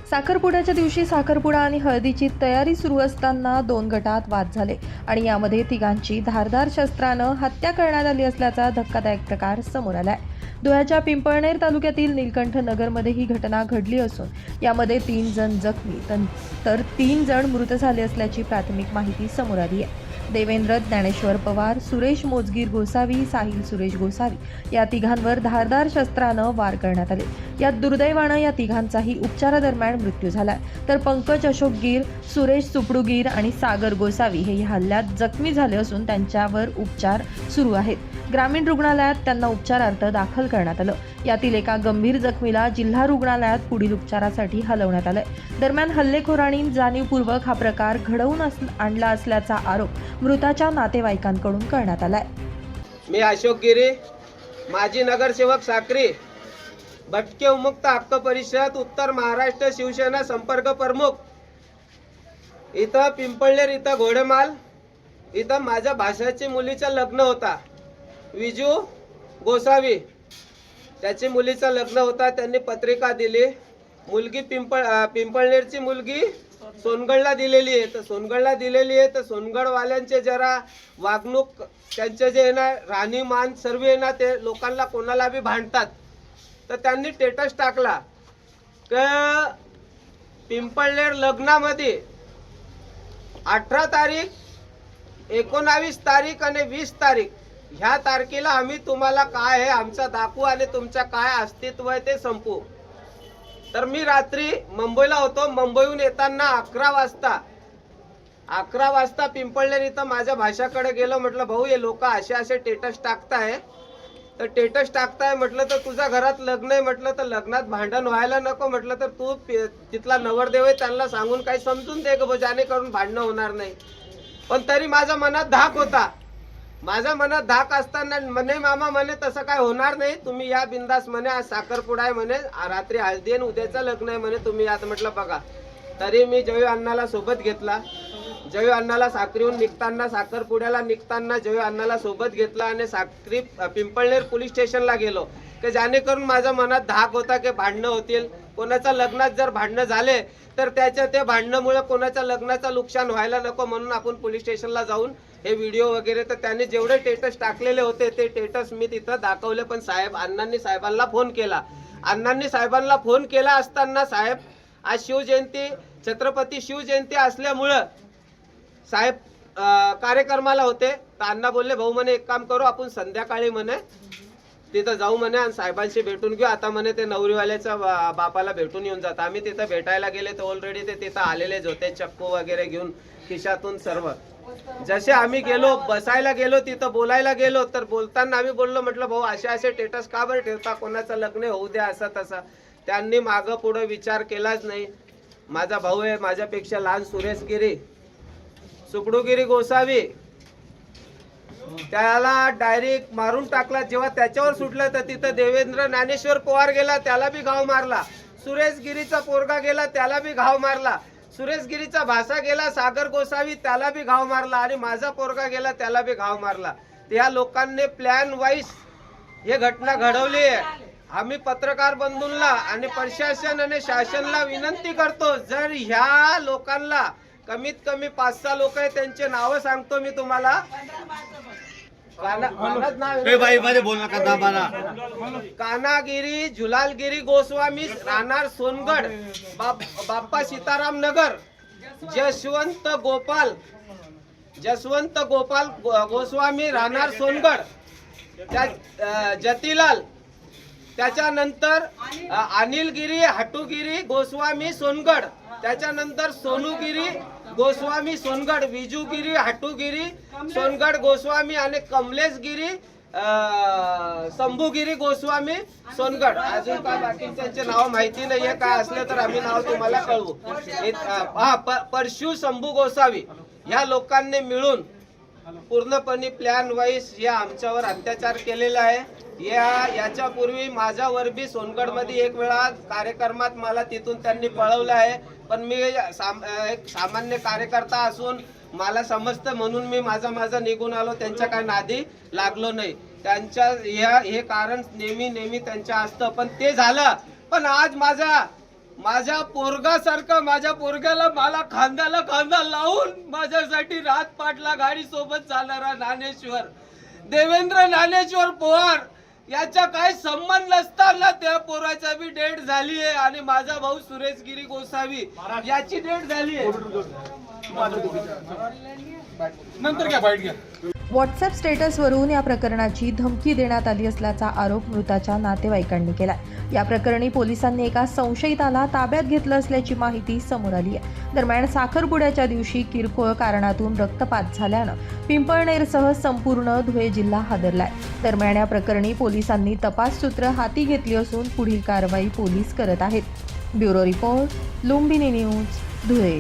साखरपुड्याच्या दिवशी साखरपुडा आणि हळदीची तयारी सुरू असताना दोन गटात वाद झाले आणि यामध्ये तिघांची धारदार शस्त्रानं हत्या करण्यात आली असल्याचा धक्कादायक प्रकार समोर आलाय। धुळ्याच्या पिंपळनेर तालुक्यातील नीलकंठ नगरमध्ये ही घटना घडली असून यामध्ये 3 जण जखमी तर 3 जण मृत झाले असल्याची प्राथमिक माहिती समोर आली आहे। देवेंद्र ज्ञानेश्वर पवार, सुरेश मोजगीर गोसावी, साहिल सुरेश गोसावी या तिघांवर धारदार शस्त्रानं वार करण्यात आले। यात दुर्दैवानं या तिघांचाही उपचारादरम्यान मृत्यू झालाय, तर पंकज अशोक गीर, सुरेश सुपडूगीर आणि सागर गोसावी हे या हल्ल्यात जखमी झाले असून त्यांच्यावर उपचार सुरू आहेत। ग्रामीण रुग्णालयात त्यांना उपचारार्थ दाखल करण्यात आलं। यातील एका गंभीर जखमीला जिल्हा रुग्णालयात पुढील उपचारासाठी हलवण्यात आलंय। दरम्यान हल्लेखोरांनी जाणीवपूर्वक हा प्रकार घडवून आणला असल्याचा आरोप मृताच्या नातेवाईकांकडून करण्यात आलाय। मी अशोक गिरी, माजी नगरसेवक साक्री, भटके उमुक्त हक्क परिषद उत्तर महाराष्ट्र शिवसेना संपर्क प्रमुख। इथं पिंपळनेर इथं घोडेमाल इथं माझ्या भाषाची मुलीचं लग्न होता। विजू गोसावी त्याची मुलीचं लग्न होता। त्यांनी पत्रिका दिली। मुलगी पिंपळनेरची मुलगी सोनगडला दिलेली आहे। तर सोनगडला दिलेली आहे तर सोनगडवाल्यांचे जरा वागणूक त्यांचे जे आहे ना राहणीमान सर्व आहे ना ते लोकांना कोणाला बी भांडतात। तर त्यांनी स्टेटस टाकला की पिंपळनेर लग्नामध्ये 18 तारीख, 19 तारीख आणि 20 तारीख ह्या तारखेला आम्ही तुम्हाला काय आहे आमचा दाखवू आणि तुमचं काय अस्तित्व आहे ते संपू। तर मी रात्री मुंबईला होतो। मुंबईहून येताना 11 वाजता पिंपळनेर इथं माझ्या भाषाकडे गेलो। म्हटलं भाऊ हे लोक असे स्टेटस टाकताय, तर स्टेटस टाकताय म्हटलं तर तुझ्या घरात लग्न आहे म्हटलं तर लग्नात भांडण व्हायला नको म्हटलं तर तू तिथला नवरदेव आहे त्यांना सांगून काही समजून दे ग जेणेकरून भांडणं होणार नाही। पण तरी माझ्या मनात धाक होता। माझ्या मनात धाक असताना म्हणे मामा म्हणे तसं काय होणार नाही, तुम्ही या बिंदास म्हणे आज साखरपुडा आहे म्हणे, रात्री हळदी आणि उद्याचं लग्न आहे म्हणे, तुम्ही यात म्हटलं बघा। तरी मी जयू अण्णाला सोबत घेतला। जयू अण्णाला साखरीहून निघताना साखरपुड्याला निघताना जयू अण्णाला सोबत घेतला आणि साखरी पिंपळनेर पोलीस स्टेशनला गेलो की जेणेकरून माझ्या मनात धाक होता की भांडणं होतील। कोणाच्या लग्नात जर भांडणं झाले तर त्याच्या ते भांडणामुळे कोणाच्या लग्नाचं नुकसान व्हायला नको म्हणून आपण पोलीस स्टेशनला जाऊन हे व्हिडिओ वगैरे तर त्यांनी जेवढे स्टेटस टाकलेले होते ते स्टेटस मी तिथं दाखवले। पण अण्णांनी साहेबांना फोन केला। अण्णांनी साहेबांना फोन केला असताना साहेब आज शिवजयंती छत्रपती शिवजयंती असल्यामुळं साहेब कार्यक्रमाला होते। तर अण्णा बोलले भाऊ म्हणे एक काम करू आपण संध्याकाळी म्हणे तिथं जाऊ म्हणे आणि साहेबांशी भेटून घेऊ। आता म्हणे ते नवरीवाल्याच्या बापाला भेटून येऊन जात। आम्ही तिथं भेटायला गेले तर ऑलरेडी ते तिथं आलेलेच होते चक्कू वगैरे घेऊन खिशातून सर्व। जसे आम्ही गेलो बसायला गेलो तिथं बोलायला गेलो तर बोलताना आम्ही बोललो म्हटलं भाऊ असे स्टेटस का बरं ठेवता, कोणाचं लग्न होऊ द्या असं तसं। त्यांनी मागं पुढं विचार केलाच नाही। माझा भाऊ आहे माझ्यापेक्षा लहान सुरेश गिरी सुपडूगिरी गोसावी त्याला डायरेक्ट मारून टाकला। जेव्हा त्याच्यावर सुटलं तर तिथं देवेंद्र ज्ञानेश्वर पवार गेला त्याला बी घाव मारला। सुरेश गिरीचा पोरगा गेला त्याला बी घाव मारला। सुरेश गिरीचा भाषा गेला सागर गोसावी त्याला बी घाव मारला आणि माझा पोरगा गेला त्याला बी घाव मारला। त्या लोकांनी प्लॅन वाईज हे घटना घडवली आहे। आम्ही पत्रकार बंधूंना आणि प्रशासन आणि शासनाला विनंती करतो जर ह्या लोकांना कमीत कमी 5-6 लोक आहेत त्यांचे नाव सांगतो मी तुम्हाला। कानागिरी झुलालगिरी गोस्वामी राहणार सोनगड बाप्पा सीताराम नगर, जसवंत गोपाल गोस्वामी राहणार सोनगड, जतीलाल त्याच्यानंतर अनिलगिरी हटुगिरी गोस्वामी सोनगड, त्याच्यानंतर सोनूगिरी गोस्वामी सोनगड, विजूगिरी हटुगिरी सोनगड गोस्वामी आणि कमलेशगिरी शंभूगिरी गोस्वामी सोनगड। अजून काय बाकीच्यांचे नाव माहिती नाहीये, काय असलं तर आम्ही नाव तुम्हाला कळवू। परशु शंभू गोसावी ह्या लोकांनी मिळून पूर्णपणे प्लॅन वाईज या आमच्यावर अत्याचार केलेला आहे। याच्यापूर्वी माझ्यावर बी सोनगडमध्ये एक वेळा कार्यक्रमात मला तिथून त्यांनी पळवलं आहे। पण मी एक सामान्य कार्यकर्ता असून मला समजतं म्हणून मी माझा निघून आलो, त्यांच्या काय नादी लागलो नाही। त्यांच्या हे कारण नेहमी त्यांच्या असतं पण ते झालं। पण आज माझा माझ्या पोरगासारखं माझ्या पोरग्याला मला खांद्याला खांदा लावून माझ्यासाठी रात पाटला गाडी सोबत चालणारा ज्ञानेश्वर देवेंद्र ज्ञानेश्वर पवार याचा काय संबंध नसताना त्या पोराचा बी डेट झाली आहे आणि माझा भाऊ सुरेश गिरी गोसावी याची डेट झाली आहे. नंतर घ्या बाईट घ्या. व्हॉट्सअप स्टेटसवरून या प्रकरणाची धमकी देण्यात आली असल्याचा आरोप मृताच्या नातेवाईकांनी केलाय. या प्रकरणी पोलिसांनी एका संशयिताला ताब्यात घेतलं असल्याची माहिती समोर आली आहे. दरम्यान साखरपुड्याच्या दिवशी किरकोळ कारणातून रक्तपात झाल्यानं पिंपळनेरसह संपूर्ण धुळे जिल्हा हादरलाय. दरम्यान या प्रकरणी पोलिसांनी तपास सूत्र हाती घेतली असून पुढील कारवाई पोलीस करत आहेत. Bureau report, Lumbini news, Dhule.